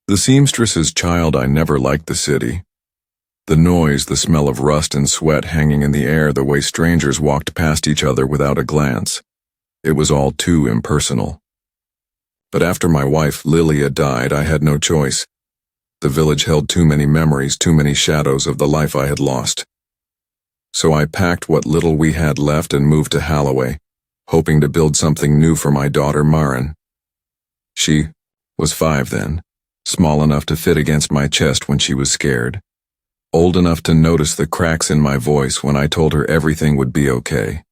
The seamstress's child. I never liked the city. The noise, the smell of rust and sweat hanging in the air, the way strangers walked past each other without a glance. It was all too impersonal. But after my wife, Lilia, died, I had no choice. The village held too many memories, too many shadows of the life I had lost. So I packed what little we had left and moved to Holloway, hoping to build something new for my daughter Maren. She was 5 then, small enough to fit against my chest when she was scared, old enough to notice the cracks in my voice when I told her everything would be okay.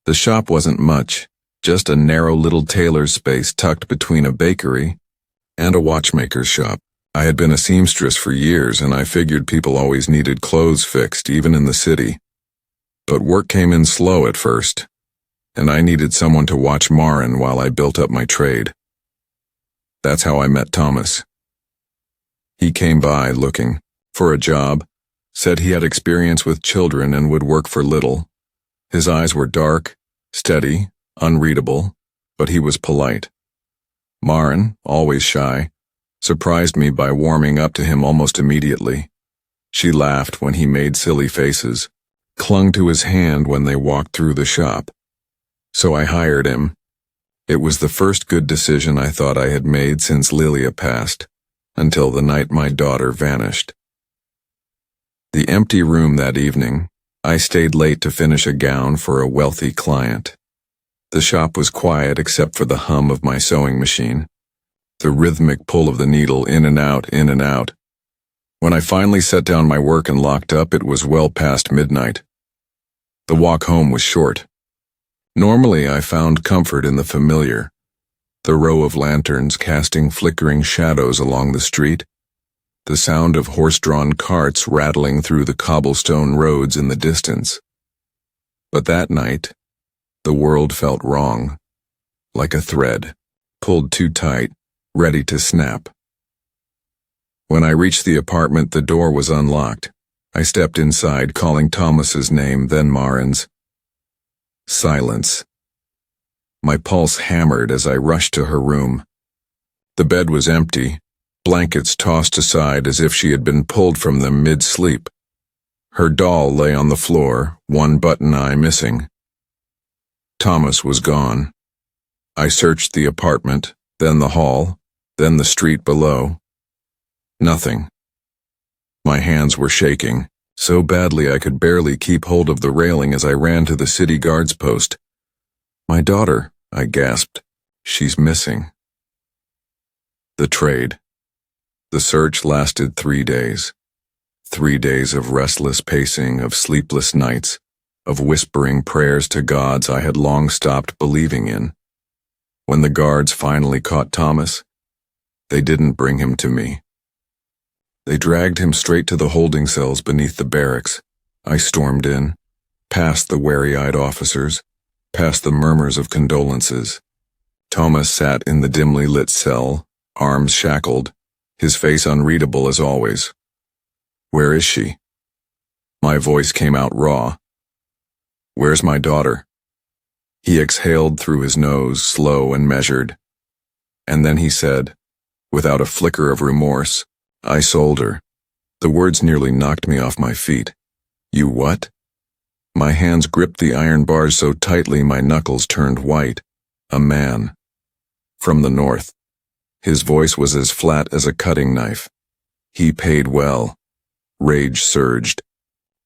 The shop wasn't much, just a narrow little tailor's space tucked between a bakery and a watchmaker's shop. I had been a seamstress for years, and I figured people always needed clothes fixed, even in the city. But work came in slow at first, and I needed someone to watch Maren while I built up my trade. That's how I met Thomas. He came by looking for a job, said he had experience with children and would work for little. His eyes were dark, steady, unreadable, but he was polite. Maren, always shy, surprised me by warming up to him almost immediately. She laughed when he made silly faces, clung to his hand when they walked through the shop. So I hired him. It was the first good decision I thought I had made since Lilia passed, until the night my daughter vanished. The empty room that evening, I stayed late to finish a gown for a wealthy client. The shop was quiet except for the hum of my sewing machine, the rhythmic pull of the needle in and out, in and out. When I finally set down my work and locked up, it was well past midnight. The walk home was short. Normally, I found comfort in the familiar, the row of lanterns casting flickering shadows along the street, the sound of horse-drawn carts rattling through the cobblestone roads in the distance. But that night, the world felt wrong, like a thread, pulled too tight, ready to snap. When I reached the apartment, the door was unlocked. I stepped inside, calling Thomas's name, then Maren's. Silence. My pulse hammered as I rushed to her room. The bed was empty, blankets tossed aside as if she had been pulled from them mid-sleep. Her doll lay on the floor, one button eye missing. Thomas was gone. I searched the apartment, then the hall, then the street below. Nothing. My hands were shaking, so badly I could barely keep hold of the railing as I ran to the city guard's post. "My daughter," I gasped. "She's missing." The trade. The search lasted 3 days. 3 days of restless pacing, of sleepless nights, of whispering prayers to gods I had long stopped believing in. When the guards finally caught Thomas, they didn't bring him to me. They dragged him straight to the holding cells beneath the barracks. I stormed in, past the wary-eyed officers, past the murmurs of condolences. Thomas sat in the dimly lit cell, arms shackled, his face unreadable as always. "Where is she?" My voice came out raw. "Where's my daughter?" He exhaled through his nose, slow and measured. And then he said, without a flicker of remorse, "I sold her." The words nearly knocked me off my feet. "You what?" My hands gripped the iron bars so tightly my knuckles turned white. "A man. From the north." His voice was as flat as a cutting knife. "He paid well." Rage surged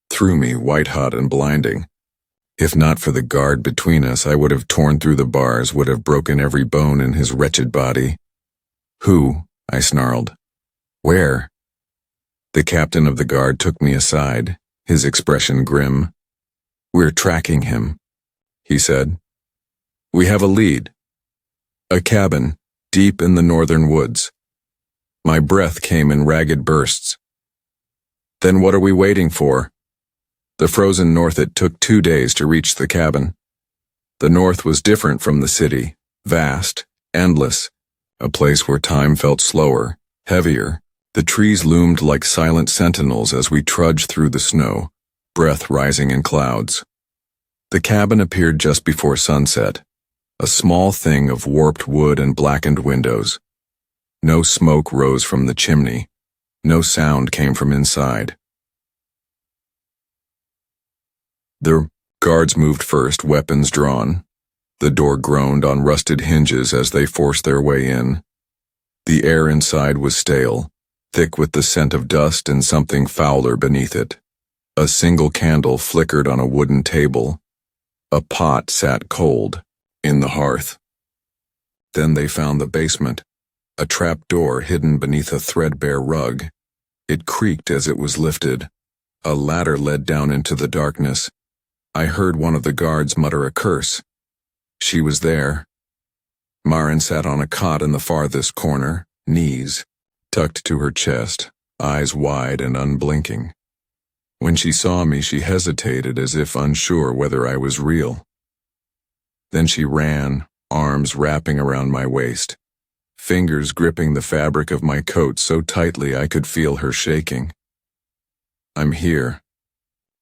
through me, white-hot and blinding. If not for the guard between us, I would have torn through the bars, would have broken every bone in his wretched body. "Who?" I snarled. "Where?" The captain of the guard took me aside, his expression grim. "We're tracking him," he said. "We have a lead. A cabin, deep in the northern woods." My breath came in ragged bursts. "Then what are we waiting for?" The frozen north. It took 2 days to reach the cabin. The north was different from the city, vast, endless, a place where time felt slower, heavier. The trees loomed like silent sentinels as we trudged through the snow, breath rising in clouds. The cabin appeared just before sunset, a small thing of warped wood and blackened windows. No smoke rose from the chimney. No sound came from inside. The guards moved first, weapons drawn. The door groaned on rusted hinges as they forced their way in. The air inside was stale, thick with the scent of dust and something fouler beneath it. A single candle flickered on a wooden table. A pot sat cold in the hearth. Then they found the basement, a trap door hidden beneath a threadbare rug. It creaked as it was lifted. A ladder led down into the darkness. I heard one of the guards mutter a curse. She was there. Maren sat on a cot in the farthest corner, knees tucked to her chest, eyes wide and unblinking. When she saw me, she hesitated as if unsure whether I was real. Then she ran, arms wrapping around my waist, fingers gripping the fabric of my coat so tightly I could feel her shaking. "I'm here,"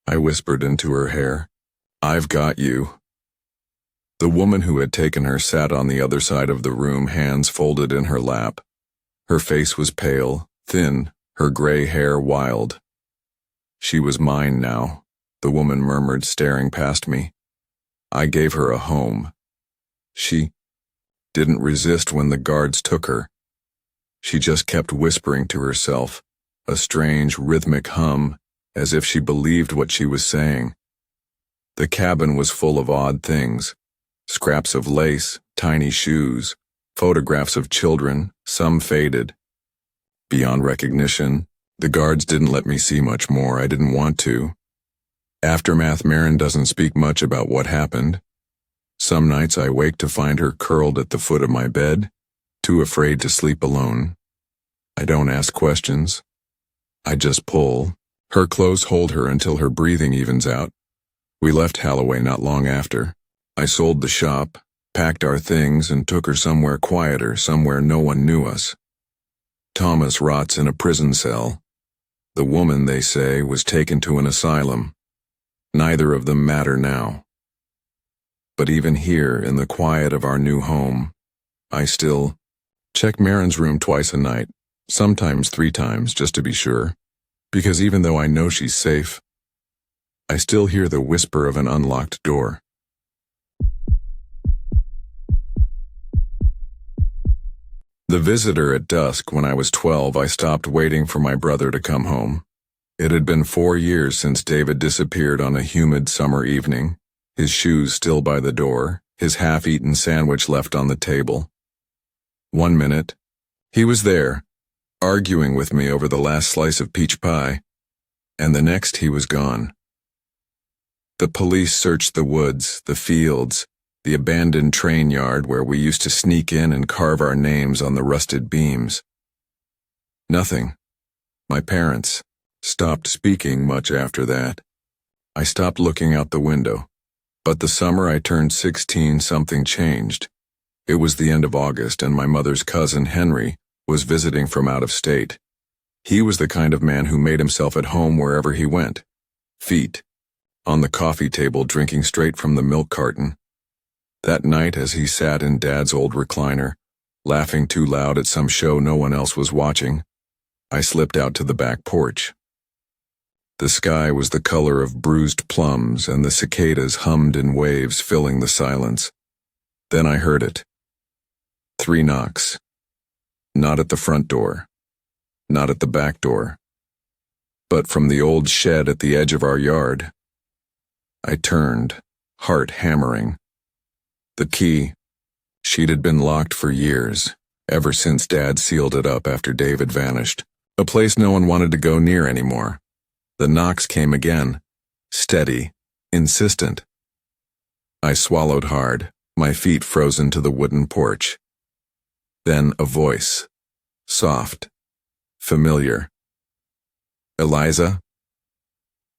I whispered into her hair. "I've got you." The woman who had taken her sat on the other side of the room, hands folded in her lap. Her face was pale, thin, her gray hair wild. "She was mine now," the woman murmured, staring past me. "I gave her a home. She didn't resist when the guards took her. She just kept whispering to herself, a strange rhythmic hum, as if she believed what she was saying." The cabin was full of odd things. Scraps of lace, tiny shoes, photographs of children, some faded. Beyond recognition, the guards didn't let me see much more. I didn't want to. Aftermath. Maren doesn't speak much about what happened. Some nights I wake to find her curled at the foot of my bed, too afraid to sleep alone. I don't ask questions. I just pull. Her clothes hold her until her breathing evens out. We left Holloway not long after. I sold the shop, packed our things, and took her somewhere quieter, somewhere no one knew us. Thomas rots in a prison cell. The woman, they say, was taken to an asylum. Neither of them matter now. But even here, in the quiet of our new home, I still check Maren's room twice a night, sometimes 3 times, just to be sure, because even though I know she's safe, I still hear the whisper of an unlocked door. The visitor at dusk. When I was 12, I stopped waiting for my brother to come home. It had been 4 years since David disappeared on a humid summer evening, his shoes still by the door, his half-eaten sandwich left on the table. 1 minute, he was there, arguing with me over the last slice of peach pie, and the next he was gone. The police searched the woods, the fields, the abandoned train yard where we used to sneak in and carve our names on the rusted beams. Nothing. My parents stopped speaking much after that. I stopped looking out the window. But the summer I turned 16, something changed. It was the end of August, and my mother's cousin, Henry, was visiting from out of state. He was the kind of man who made himself at home wherever he went. Feet on the coffee table, drinking straight from the milk carton. That night, as he sat in Dad's old recliner, laughing too loud at some show no one else was watching, I slipped out to the back porch. The sky was the color of bruised plums, and the cicadas hummed in waves, filling the silence. Then I heard it. 3 knocks. Not at the front door. Not at the back door. But from the old shed at the edge of our yard. I turned, heart hammering. The key. She'd had been locked for years, ever since Dad sealed it up after David vanished. A place no one wanted to go near anymore. The knocks came again, steady, insistent. I swallowed hard, my feet frozen to the wooden porch. Then a voice, soft, familiar. "Eliza?"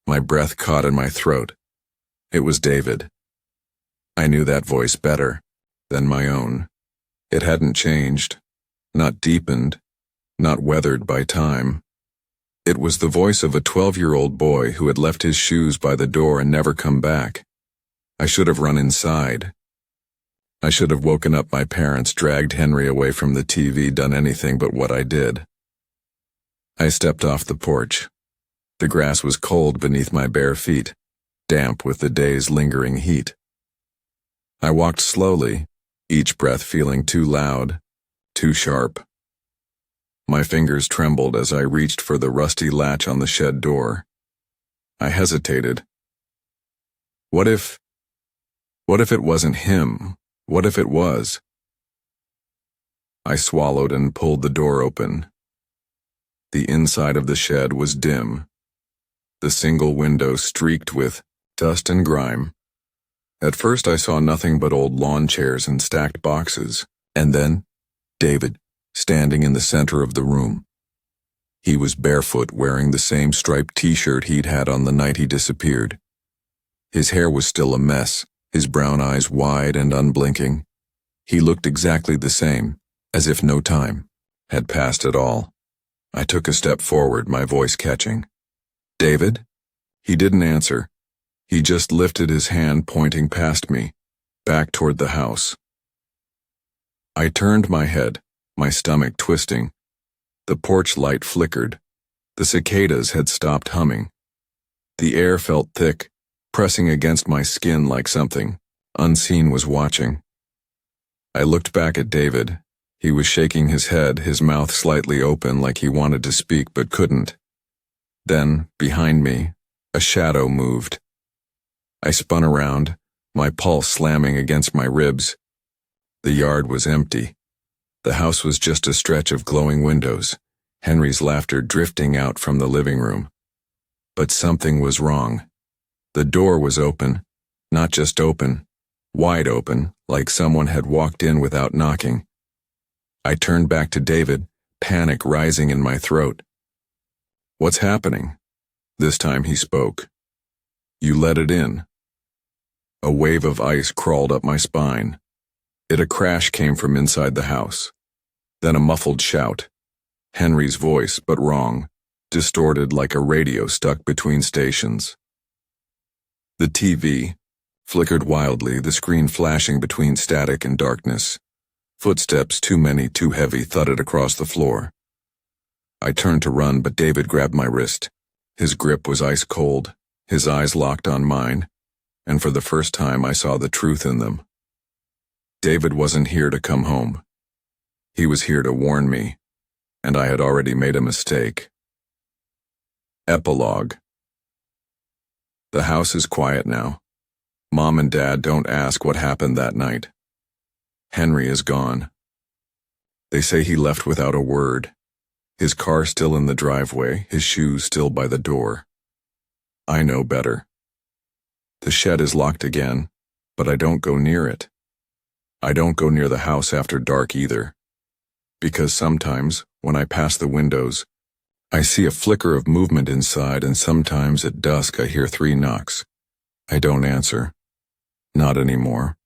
My breath caught in my throat. It was David. I knew that voice better than my own. It hadn't changed, not deepened, not weathered by time. It was the voice of a 12-year-old boy who had left his shoes by the door and never come back. I should have run inside. I should have woken up my parents, dragged Henry away from the TV, done anything but what I did. I stepped off the porch. The grass was cold beneath my bare feet, damp with the day's lingering heat. I walked slowly, each breath feeling too loud, too sharp. My fingers trembled as I reached for the rusty latch on the shed door. I hesitated. What if it wasn't him? What if it was? I swallowed and pulled the door open. The inside of the shed was dim, the single window streaked with dust and grime. At first I saw nothing but old lawn chairs and stacked boxes, and then David, standing in the center of the room. He was barefoot, wearing the same striped t-shirt he'd had on the night he disappeared. His hair was still a mess, his brown eyes wide and unblinking. He looked exactly the same, as if no time had passed at all. I took a step forward, my voice catching. "David?" He didn't answer. He just lifted his hand, pointing past me, back toward the house. I turned my head, my stomach twisting. The porch light flickered. The cicadas had stopped humming. The air felt thick, pressing against my skin like something unseen was watching. I looked back at David. He was shaking his head, his mouth slightly open like he wanted to speak but couldn't. Then, behind me, a shadow moved. I spun around, my pulse slamming against my ribs. The yard was empty. The house was just a stretch of glowing windows, Henry's laughter drifting out from the living room. But something was wrong. The door was open, not just open, wide open, like someone had walked in without knocking. I turned back to David, panic rising in my throat. "What's happening?" This time he spoke. "You let it in." A wave of ice crawled up my spine. A crash came from inside the house. Then a muffled shout. Henry's voice, but wrong, distorted like a radio stuck between stations. The TV flickered wildly, the screen flashing between static and darkness. Footsteps, too many, too heavy, thudded across the floor. I turned to run, but David grabbed my wrist. His grip was ice cold, his eyes locked on mine, and for the first time I saw the truth in them. David wasn't here to come home. He was here to warn me, and I had already made a mistake. Epilogue. The house is quiet now. Mom and Dad don't ask what happened that night. Henry is gone. They say he left without a word. His car still in the driveway, his shoes still by the door. I know better. The shed is locked again, but I don't go near it. I don't go near the house after dark either. Because sometimes, when I pass the windows, I see a flicker of movement inside, and sometimes at dusk I hear 3 knocks. I don't answer. Not anymore.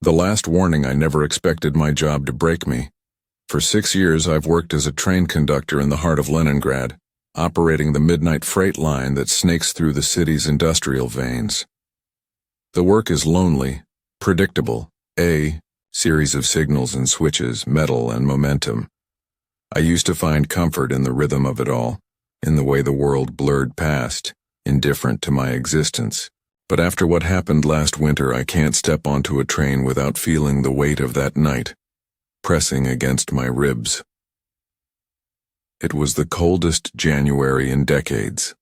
The last warning. I never expected my job to break me. For 6 years I've worked as a train conductor in the heart of Leningrad, operating the midnight freight line that snakes through the city's industrial veins. The work is lonely, predictable, a series of signals and switches, metal and momentum. I used to find comfort in the rhythm of it all, in the way the world blurred past, indifferent to my existence. But after what happened last winter, I can't step onto a train without feeling the weight of that night, pressing against my ribs. It was the coldest January in decades.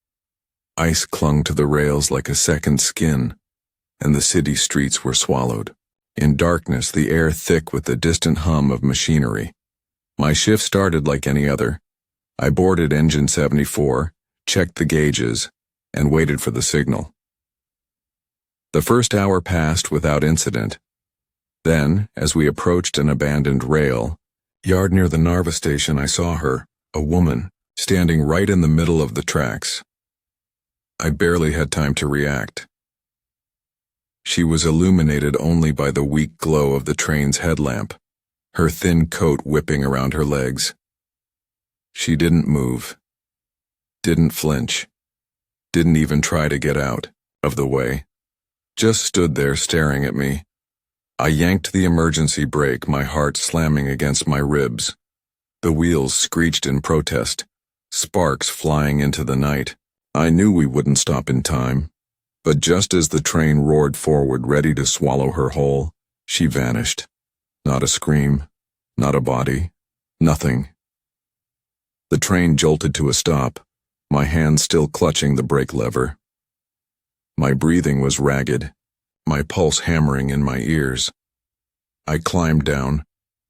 Ice clung to the rails like a second skin, and the city streets were swallowed. In darkness, the air thick with the distant hum of machinery. My shift started like any other. I boarded engine 74, checked the gauges, and waited for the signal. The first hour passed without incident. Then, as we approached an abandoned rail yard near the Narva station, I saw her, a woman, standing right in the middle of the tracks. I barely had time to react. She was illuminated only by the weak glow of the train's headlamp, her thin coat whipping around her legs. She didn't move, didn't flinch. Didn't even try to get out of the way. Just stood there staring at me. I yanked the emergency brake, my heart slamming against my ribs. The wheels screeched in protest, sparks flying into the night. I knew we wouldn't stop in time, but just as the train roared forward ready to swallow her whole, she vanished. Not a scream, not a body, nothing. The train jolted to a stop, my hand still clutching the brake lever. My breathing was ragged, my pulse hammering in my ears. I climbed down,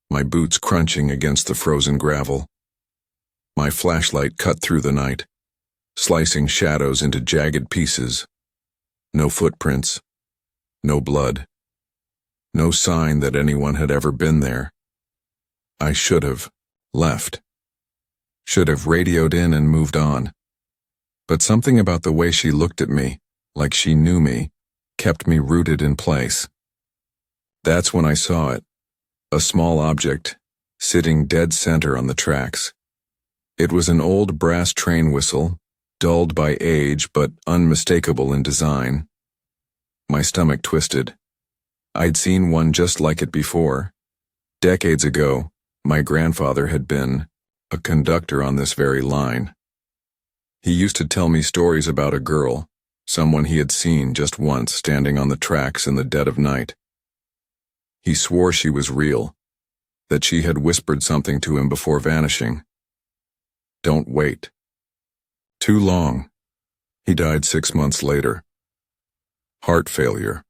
my boots crunching against the frozen gravel. My flashlight cut through the night, slicing shadows into jagged pieces. No footprints, no blood, no sign that anyone had ever been there. I should have left, should have radioed in and moved on. But something about the way she looked at me, like she knew me, kept me rooted in place. That's when I saw it, a small object, sitting dead center on the tracks. It was an old brass train whistle, dulled by age but unmistakable in design. My stomach twisted. I'd seen one just like it before. Decades ago, my grandfather had been a conductor on this very line. He used to tell me stories about a girl, someone he had seen just once standing on the tracks in the dead of night. He swore she was real, that she had whispered something to him before vanishing. Don't wait. Too long. He died 6 months later. Heart failure.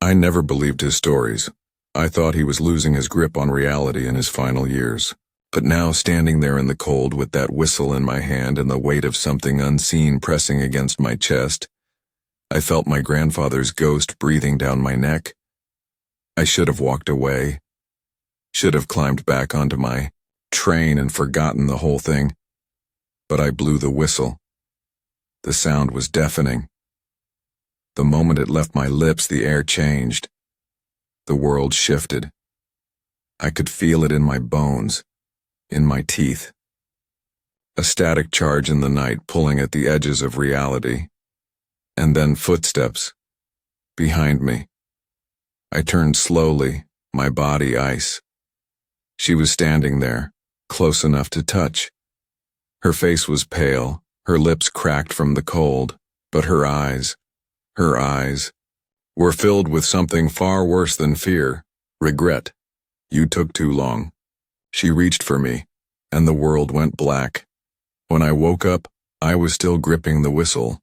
I never believed his stories. I thought he was losing his grip on reality in his final years. But now, standing there in the cold with that whistle in my hand and the weight of something unseen pressing against my chest, I felt my grandfather's ghost breathing down my neck. I should have walked away. Should have climbed back onto my train and forgotten the whole thing. But I blew the whistle. The sound was deafening. The moment it left my lips, the air changed. The world shifted. I could feel it in my bones, in my teeth. A static charge in the night pulling at the edges of reality. And then footsteps. Behind me. I turned slowly, my body ice. She was standing there, close enough to touch. Her face was pale, her lips cracked from the cold, but her eyes, were filled with something far worse than fear, regret. You took too long. She reached for me, and the world went black. When I woke up, I was still gripping the whistle.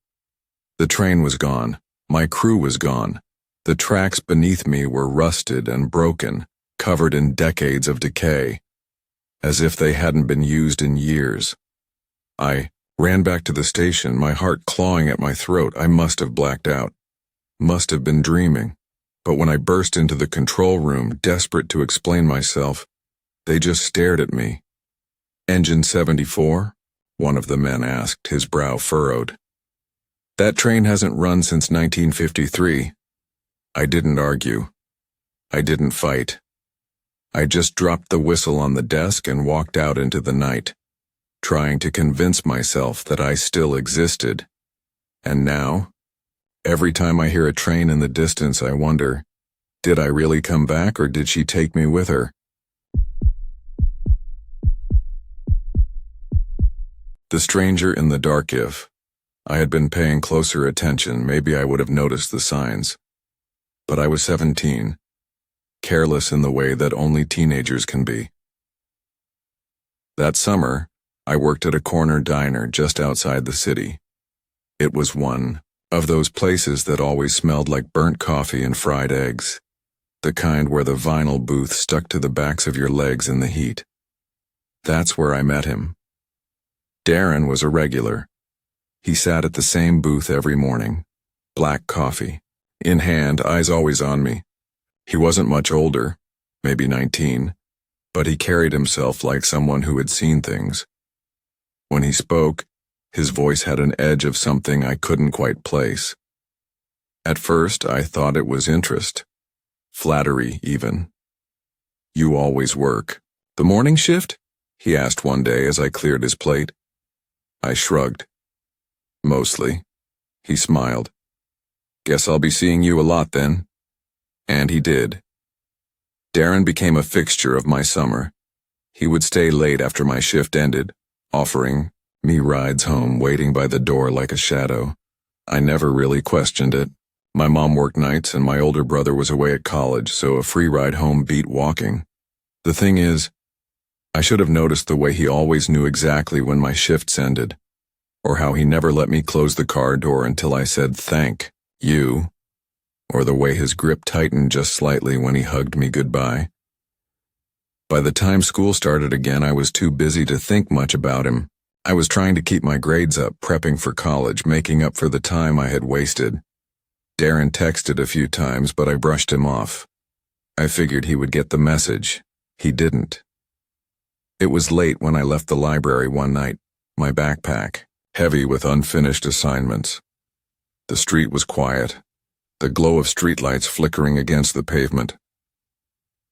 The train was gone. My crew was gone. The tracks beneath me were rusted and broken, covered in decades of decay, as if they hadn't been used in years. I ran back to the station, my heart clawing at my throat. I must have blacked out. Must have been dreaming. But when I burst into the control room, desperate to explain myself, they just stared at me. Engine 74? One of the men asked, his brow furrowed. That train hasn't run since 1953. I didn't argue. I didn't fight. I just dropped the whistle on the desk and walked out into the night, trying to convince myself that I still existed. And now, every time I hear a train in the distance, I wonder, did I really come back or did she take me with her? The stranger in the dark. If I had been paying closer attention, maybe I would have noticed the signs. But I was 17, careless in the way that only teenagers can be. That summer, I worked at a corner diner just outside the city. It was one of those places that always smelled like burnt coffee and fried eggs, the kind where the vinyl booth stuck to the backs of your legs in the heat. That's where I met him. Darren was a regular. He sat at the same booth every morning, black coffee in hand, eyes always on me. He wasn't much older, maybe 19, but he carried himself like someone who had seen things. When he spoke, his voice had an edge of something I couldn't quite place. At first, I thought it was interest, flattery even. You always work the morning shift? He asked one day as I cleared his plate. I shrugged. Mostly. He smiled. Guess I'll be seeing you a lot then. And he did. Darren became a fixture of my summer. He would stay late after my shift ended, offering me rides home, waiting by the door like a shadow. I never really questioned it. My mom worked nights and my older brother was away at college, so a free ride home beat walking. The thing is, I should have noticed the way he always knew exactly when my shifts ended, or how he never let me close the car door until I said thank you, or the way his grip tightened just slightly when he hugged me goodbye. By the time school started again, I was too busy to think much about him. I was trying to keep my grades up, prepping for college, making up for the time I had wasted. Darren texted a few times, but I brushed him off. I figured he would get the message. He didn't. It was late when I left the library one night, my backpack heavy with unfinished assignments. The street was quiet, the glow of streetlights flickering against the pavement.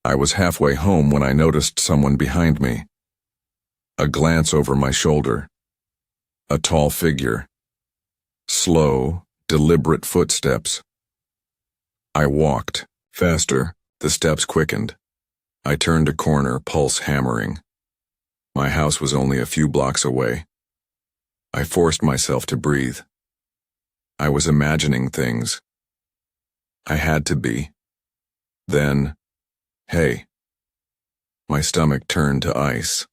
I was halfway home when I noticed someone behind me. A glance over my shoulder. A tall figure. Slow, deliberate footsteps. I walked. Faster, the steps quickened. I turned a corner, pulse hammering. My house was only a few blocks away. I forced myself to breathe. I was imagining things. I had to be. Then, hey. My stomach turned to ice.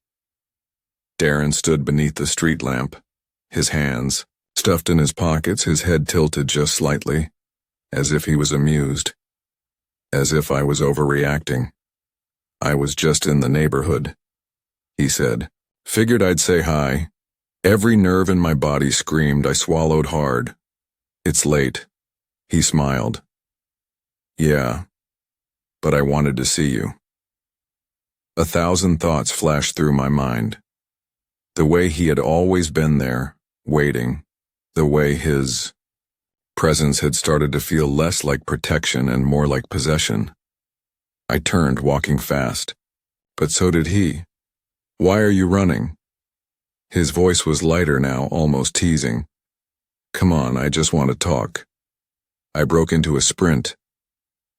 Darren stood beneath the street lamp, his hands stuffed in his pockets, his head tilted just slightly, as if he was amused, as if I was overreacting. I was just in the neighborhood, he said. Figured I'd say hi. Every nerve in my body screamed. I swallowed hard. It's late. He smiled. Yeah, but I wanted to see you. 1,000 thoughts flashed through my mind. The way he had always been there, waiting. The way his presence had started to feel less like protection and more like possession. I turned, walking fast. But so did he. Why are you running? His voice was lighter now, almost teasing. Come on, I just want to talk. I broke into a sprint.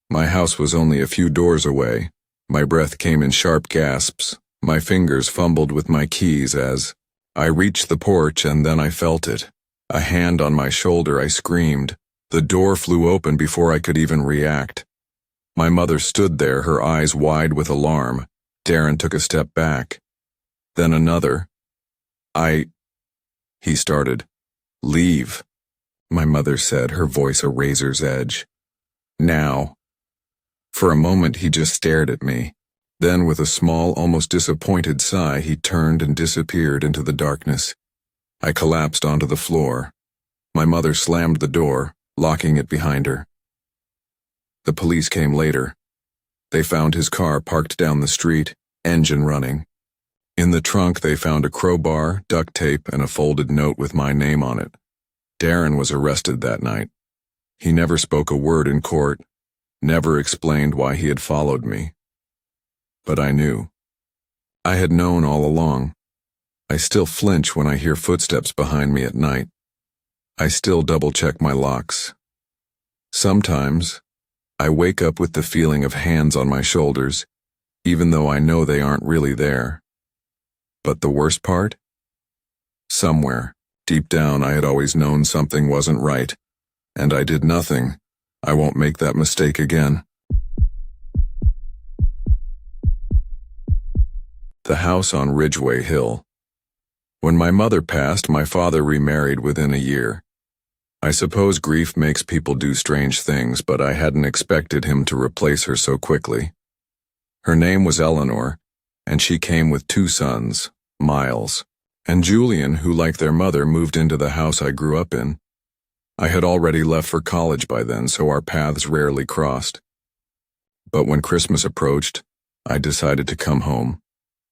My house was only a few doors away. My breath came in sharp gasps. My fingers fumbled with my keys as I reached the porch, and then I felt it. A hand on my shoulder. I screamed. The door flew open before I could even react. My mother stood there, her eyes wide with alarm. Darren took a step back. Then another. He started. Leave, my mother said, her voice a razor's edge. Now. For a moment he just stared at me. Then with a small, almost disappointed sigh, he turned and disappeared into the darkness. I collapsed onto the floor. My mother slammed the door, locking it behind her. The police came later. They found his car parked down the street, engine running. In the trunk they found a crowbar, duct tape, and a folded note with my name on it. Darren was arrested that night. He never spoke a word in court, never explained why he had followed me. But I knew. I had known all along. I still flinch when I hear footsteps behind me at night. I still double-check my locks. Sometimes, I wake up with the feeling of hands on my shoulders, even though I know they aren't really there. But the worst part? Somewhere, deep down, I had always known something wasn't right, and I did nothing. I won't make that mistake again. The house on Ridgeway Hill. When my mother passed, my father remarried within a year. I suppose grief makes people do strange things, but I hadn't expected him to replace her so quickly. Her name was Eleanor, and she came with 2 sons, Miles, and Julian, who, like their mother, moved into the house I grew up in. I had already left for college by then, so our paths rarely crossed. But when Christmas approached, I decided to come home,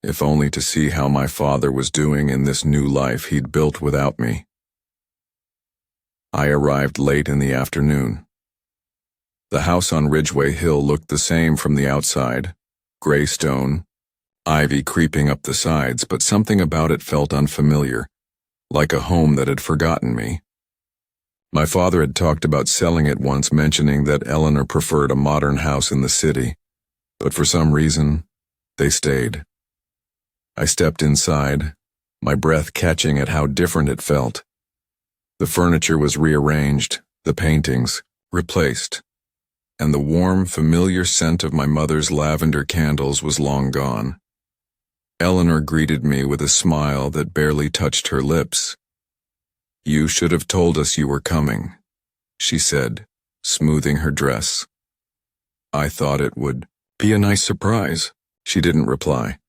if only to see how my father was doing in this new life he'd built without me. I arrived late in the afternoon. The house on Ridgeway Hill looked the same from the outside, gray stone, ivy creeping up the sides, but something about it felt unfamiliar, like a home that had forgotten me. My father had talked about selling it once, mentioning that Eleanor preferred a modern house in the city, but for some reason, they stayed. I stepped inside, my breath catching at how different it felt. The furniture was rearranged, the paintings replaced, and the warm, familiar scent of my mother's lavender candles was long gone. Eleanor greeted me with a smile that barely touched her lips. "You should have told us you were coming," she said, smoothing her dress. "I thought it would be a nice surprise." She didn't reply,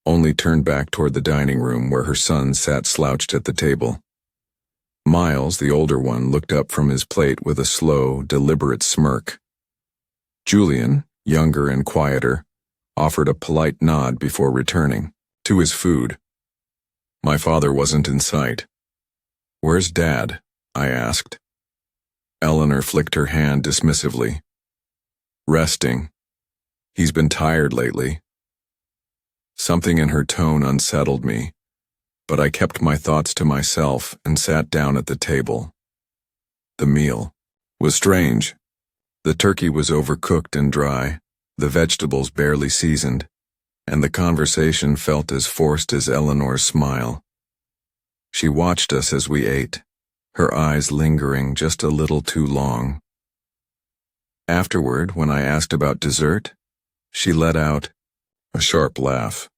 only turned back toward the dining room where her son sat slouched at the table. Miles, the older one, looked up from his plate with a slow, deliberate smirk. Julian, younger and quieter, offered a polite nod before returning to his food. My father wasn't in sight. "Where's Dad?" I asked. Eleanor flicked her hand dismissively. "Resting. He's been tired lately." Something in her tone unsettled me, but I kept my thoughts to myself and sat down at the table. The meal was strange. The turkey was overcooked and dry, the vegetables barely seasoned, and the conversation felt as forced as Eleanor's smile. She watched us as we ate, her eyes lingering just a little too long. Afterward, when I asked about dessert, she let out a sharp laugh.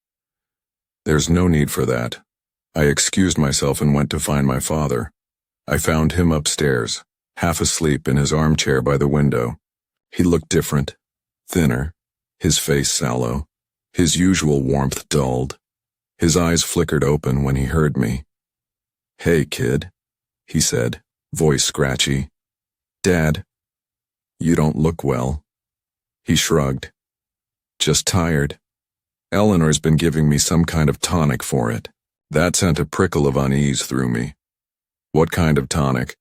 "There's no need for that." I excused myself and went to find my father. I found him upstairs, half asleep in his armchair by the window. He looked different, thinner, his face sallow, his usual warmth dulled. His eyes flickered open when he heard me. "Hey, kid," he said, voice scratchy. "Dad, you don't look well." He shrugged. "Just tired. Eleanor's been giving me some kind of tonic for it." That sent a prickle of unease through me. "What kind of tonic?"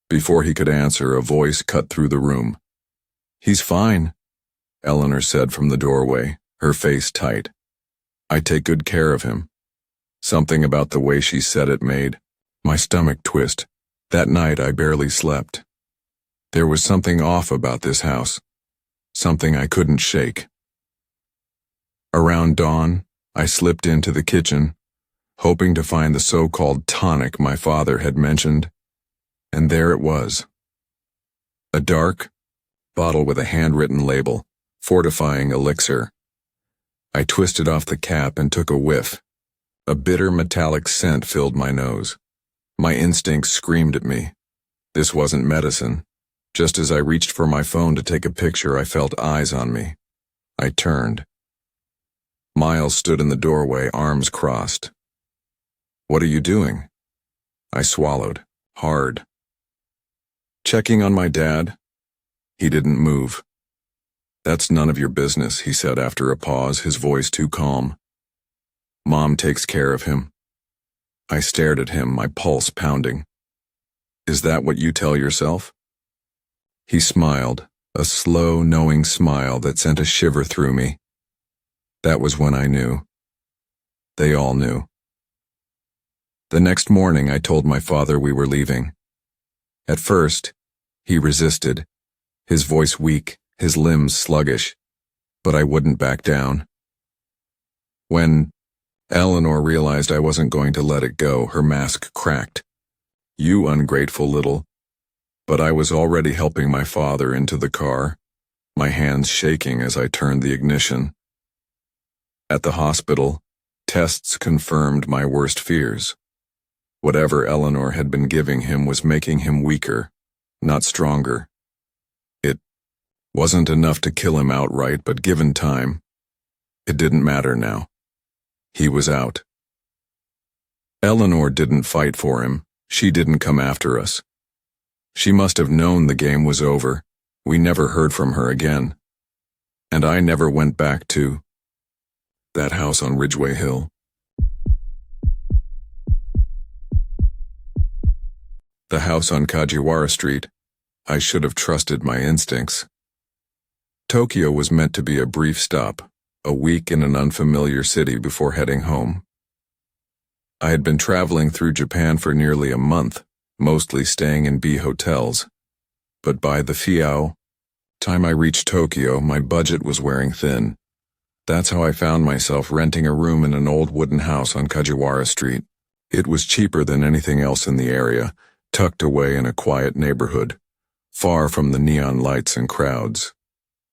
Before he could answer, a voice cut through the room. "He's fine," Eleanor said from the doorway, her face tight. "I take good care of him." Something about the way she said it made my stomach twist. That night I barely slept. There was something off about this house, something I couldn't shake. Around dawn, I slipped into the kitchen, hoping to find the so-called tonic my father had mentioned, and there it was. A dark bottle with a handwritten label, fortifying elixir. I twisted off the cap and took a whiff. A bitter metallic scent filled my nose. My instincts screamed at me. This wasn't medicine. Just as I reached for my phone to take a picture, I felt eyes on me. I turned. Miles stood in the doorway, arms crossed. "What are you doing?" I swallowed, hard. "Checking on my dad." He didn't move. "That's none of your business," he said after a pause, his voice too calm. "Mom takes care of him." I stared at him, my pulse pounding. "Is that what you tell yourself?" He smiled, a slow, knowing smile that sent a shiver through me. That was when I knew. They all knew. The next morning I told my father we were leaving. At first, he resisted, his voice weak, his limbs sluggish, but I wouldn't back down. When Eleanor realized I wasn't going to let it go, her mask cracked. "You ungrateful little..." But I was already helping my father into the car, my hands shaking as I turned the ignition. At the hospital, tests confirmed my worst fears. Whatever Eleanor had been giving him was making him weaker, not stronger. It wasn't enough to kill him outright, but given time, it didn't matter now. He was out. Eleanor didn't fight for him. She didn't come after us. She must have known the game was over. We never heard from her again. And I never went back to that house on Ridgeway Hill. The house on Kajiwara Street. I should have trusted my instincts. Tokyo was meant to be a brief stop, a week in an unfamiliar city before heading home. I had been traveling through Japan for nearly a month, mostly staying in B hotels. But by the time I reached Tokyo, my budget was wearing thin. That's how I found myself renting a room in an old wooden house on Kajiwara Street. It was cheaper than anything else in the area, tucked away in a quiet neighborhood, far from the neon lights and crowds.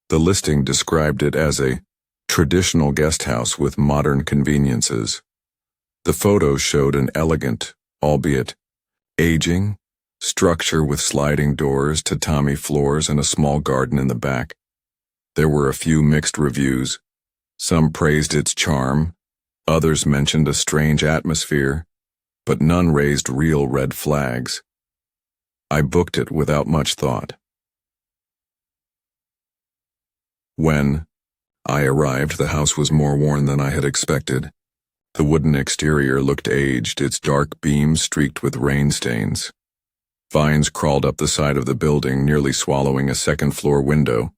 The listing described it as a traditional guest house with modern conveniences. The photos showed an elegant, albeit aging, structure with sliding doors, tatami floors, and a small garden in the back. There were a few mixed reviews. Some praised its charm, others mentioned a strange atmosphere, but none raised real red flags. I booked it without much thought. When I arrived, the house was more worn than I had expected. The wooden exterior looked aged, its dark beams streaked with rain stains. Vines crawled up the side of the building, nearly swallowing a second-floor window.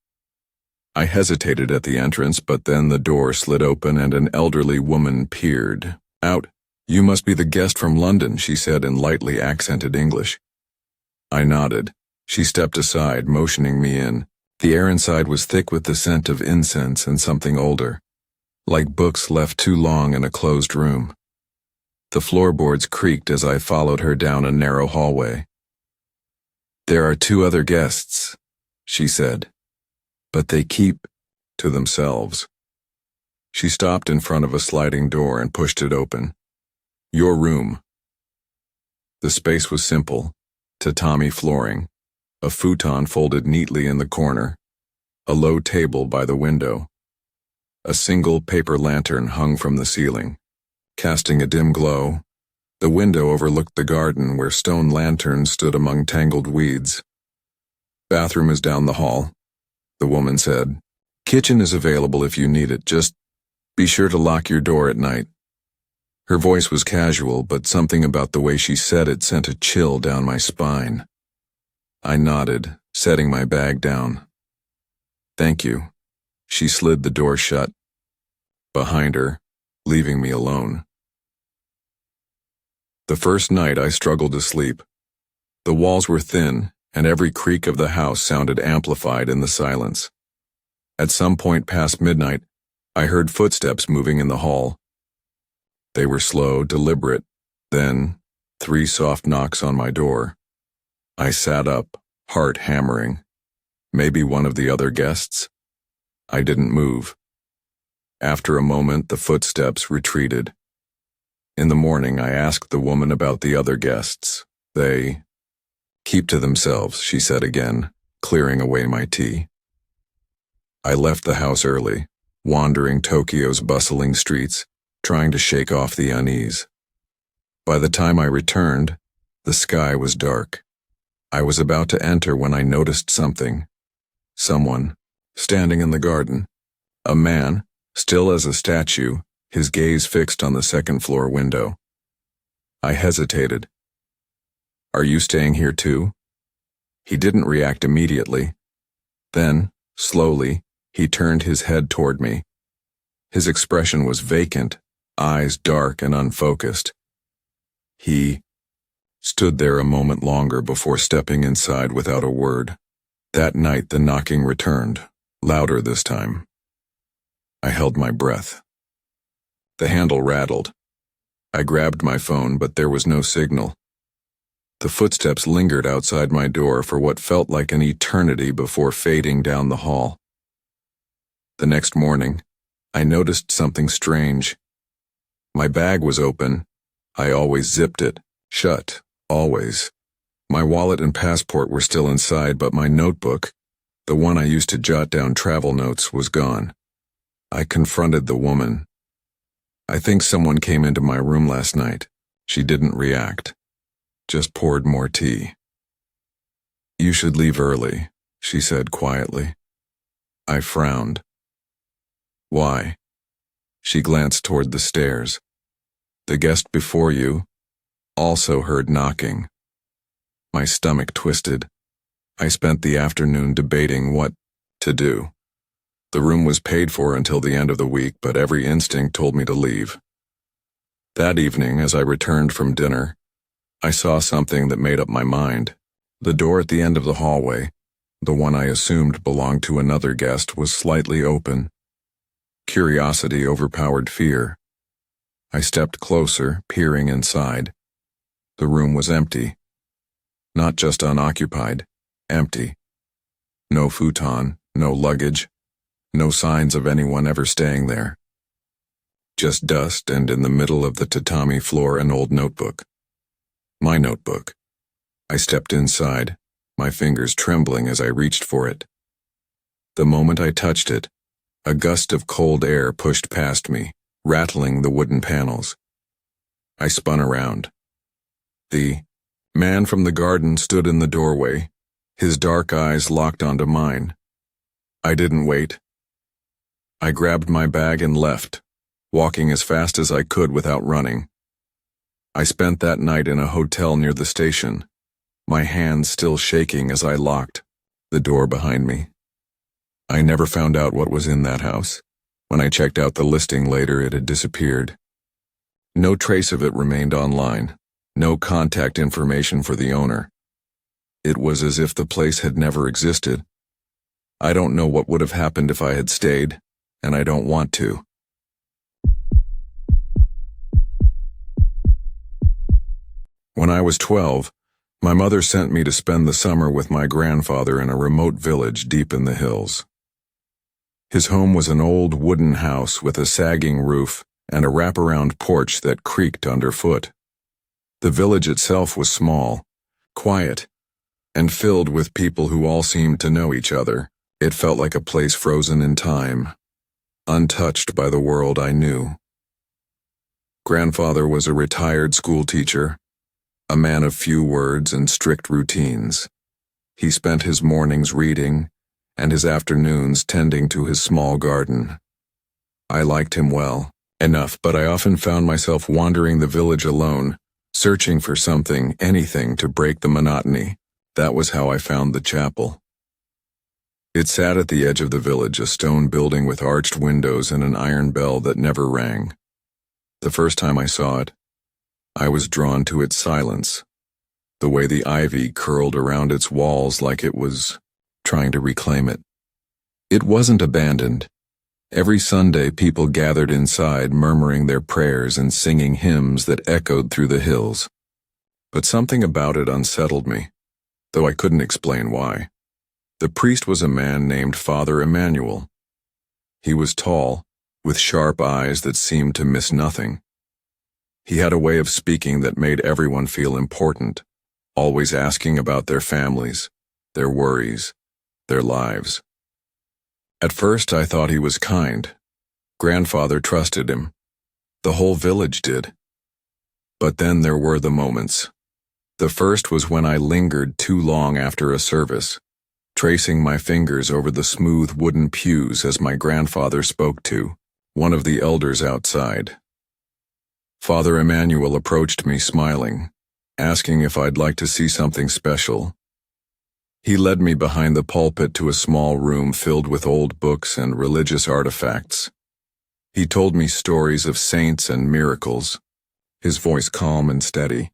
I hesitated at the entrance, but then the door slid open and an elderly woman peered out. "You must be the guest from London," she said in lightly accented English. I nodded. She stepped aside, motioning me in. The air inside was thick with the scent of incense and something older, like books left too long in a closed room. The floorboards creaked as I followed her down a narrow hallway. "There are 2 other guests," she said, "but they keep to themselves." She stopped in front of a sliding door and pushed it open. "Your room." The space was simple: tatami flooring, a futon folded neatly in the corner, a low table by the window. A single paper lantern hung from the ceiling, casting a dim glow. The window overlooked the garden where stone lanterns stood among tangled weeds. "Bathroom is down the hall," the woman said. "Kitchen is available if you need it. Just be sure to lock your door at night." Her voice was casual, but something about the way she said it sent a chill down my spine. I nodded, setting my bag down. "Thank you." She slid the door shut behind her, leaving me alone. The first night I struggled to sleep. The walls were thin, and every creak of the house sounded amplified in the silence. At some point past midnight, I heard footsteps moving in the hall. They were slow, deliberate, then 3 soft knocks on my door. I sat up, heart hammering. Maybe one of the other guests? I didn't move. After a moment, the footsteps retreated. In the morning, I asked the woman about the other guests. "They keep to themselves," she said again, clearing away my tea. I left the house early, wandering Tokyo's bustling streets, trying to shake off the unease. By the time I returned, the sky was dark. I was about to enter when I noticed something. Someone, standing in the garden. A man, still as a statue, his gaze fixed on the second-floor window. I hesitated. "Are you staying here too?" He didn't react immediately. Then, slowly, he turned his head toward me. His expression was vacant, eyes dark and unfocused. He stood there a moment longer before stepping inside without a word. That night the knocking returned, louder this time. I held my breath. The handle rattled. I grabbed my phone, but there was no signal. The footsteps lingered outside my door for what felt like an eternity before fading down the hall. The next morning, I noticed something strange. My bag was open. I always zipped it, shut, always. My wallet and passport were still inside, but my notebook, the one I used to jot down travel notes, was gone. I confronted the woman. "I think someone came into my room last night." She didn't react, just poured more tea. "You should leave early," she said quietly. I frowned. "Why?" She glanced toward the stairs. "The guest before you also heard knocking." My stomach twisted. I spent the afternoon debating what to do. The room was paid for until the end of the week, but every instinct told me to leave. That evening, as I returned from dinner, I saw something that made up my mind. The door at the end of the hallway, the one I assumed belonged to another guest, was slightly open. Curiosity overpowered fear. I stepped closer, peering inside. The room was empty. Not just unoccupied, empty. No futon, no luggage, no signs of anyone ever staying there. Just dust, and in the middle of the tatami floor an old notebook. My notebook. I stepped inside, my fingers trembling as I reached for it. The moment I touched it, a gust of cold air pushed past me, rattling the wooden panels. I spun around. The man from the garden stood in the doorway, his dark eyes locked onto mine. I didn't wait. I grabbed my bag and left, walking as fast as I could without running. I spent that night in a hotel near the station, my hands still shaking as I locked the door behind me. I never found out what was in that house. When I checked out the listing later, it had disappeared. No trace of it remained online, no contact information for the owner. It was as if the place had never existed. I don't know what would have happened if I had stayed, and I don't want to. When I was 12, my mother sent me to spend the summer with my grandfather in a remote village deep in the hills. His home was an old wooden house with a sagging roof and a wraparound porch that creaked underfoot. The village itself was small, quiet, and filled with people who all seemed to know each other. It felt like a place frozen in time, untouched by the world I knew. Grandfather was a retired school teacher, a man of few words and strict routines. He spent his mornings reading and his afternoons tending to his small garden. I liked him well, enough, but I often found myself wandering the village alone, searching for something, anything to break the monotony. That was how I found the chapel. It sat at the edge of the village, a stone building with arched windows and an iron bell that never rang. The first time I saw it, I was drawn to its silence, the way the ivy curled around its walls like it was trying to reclaim it. It wasn't abandoned. Every Sunday people gathered inside, murmuring their prayers and singing hymns that echoed through the hills. But something about it unsettled me, though I couldn't explain why. The priest was a man named Father Emmanuel. He was tall, with sharp eyes that seemed to miss nothing. He had a way of speaking that made everyone feel important, always asking about their families, their worries, their lives. At first I thought he was kind. Grandfather trusted him. The whole village did. But then there were the moments. The first was when I lingered too long after a service, tracing my fingers over the smooth wooden pews as my grandfather spoke to one of the elders outside. Father Emmanuel approached me smiling, asking if I'd like to see something special. He led me behind the pulpit to a small room filled with old books and religious artifacts. He told me stories of saints and miracles, his voice calm and steady.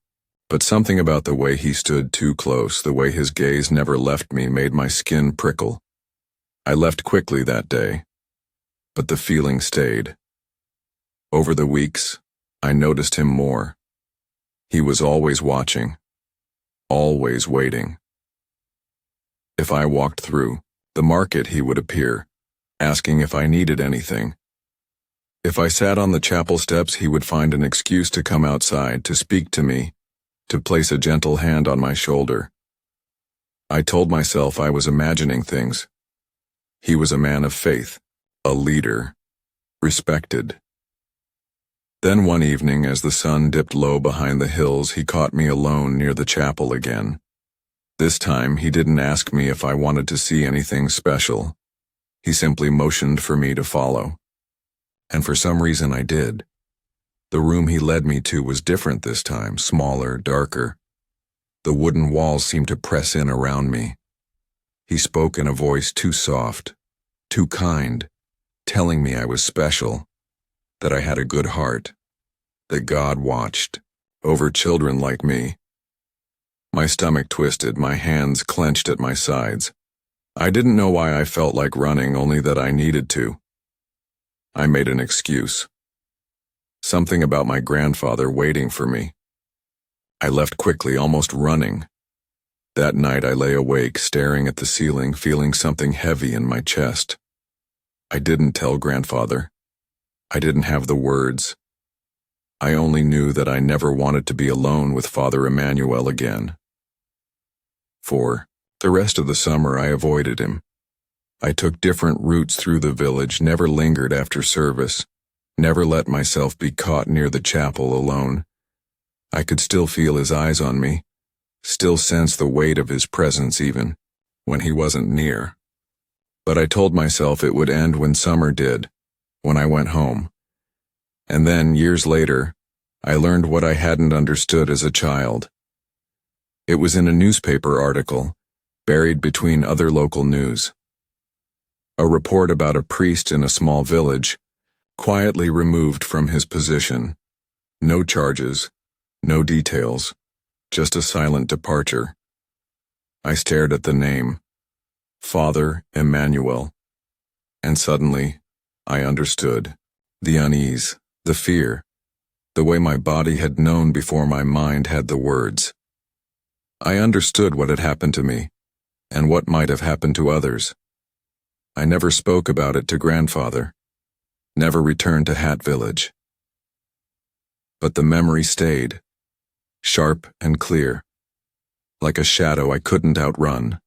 But something about the way he stood too close, the way his gaze never left me, made my skin prickle. I left quickly that day, but the feeling stayed. Over the weeks, I noticed him more. He was always watching, always waiting. If I walked through the market, he would appear, asking if I needed anything. If I sat on the chapel steps, he would find an excuse to come outside, to speak to me, to place a gentle hand on my shoulder. I told myself I was imagining things. He was a man of faith, a leader, respected. Then one evening, as the sun dipped low behind the hills, he caught me alone near the chapel again. This time, he didn't ask me if I wanted to see anything special. He simply motioned for me to follow. And for some reason I did. The room he led me to was different this time, smaller, darker. The wooden walls seemed to press in around me. He spoke in a voice too soft, too kind, telling me I was special, that I had a good heart, that God watched over children like me. My stomach twisted, my hands clenched at my sides. I didn't know why I felt like running, only that I needed to. I made an excuse. Something about my grandfather waiting for me. I left quickly, almost running. That night I lay awake, staring at the ceiling, feeling something heavy in my chest. I didn't tell grandfather. I didn't have the words. I only knew that I never wanted to be alone with Father Emmanuel again. For the rest of the summer I avoided him. I took different routes through the village, never lingered after service, never let myself be caught near the chapel alone. I could still feel his eyes on me, still sense the weight of his presence even when he wasn't near. But I told myself it would end when summer did, when I went home. And then, years later, I learned what I hadn't understood as a child. It was in a newspaper article, buried between other local news. A report about a priest in a small village, quietly removed from his position. No charges, no details, just a silent departure. I stared at the name, Father Emmanuel, and suddenly I understood. The unease, the fear, the way my body had known before my mind had the words. I understood what had happened to me, and what might have happened to others. I never spoke about it to grandfather, never returned to Hat Village. But the memory stayed, sharp and clear, like a shadow I couldn't outrun.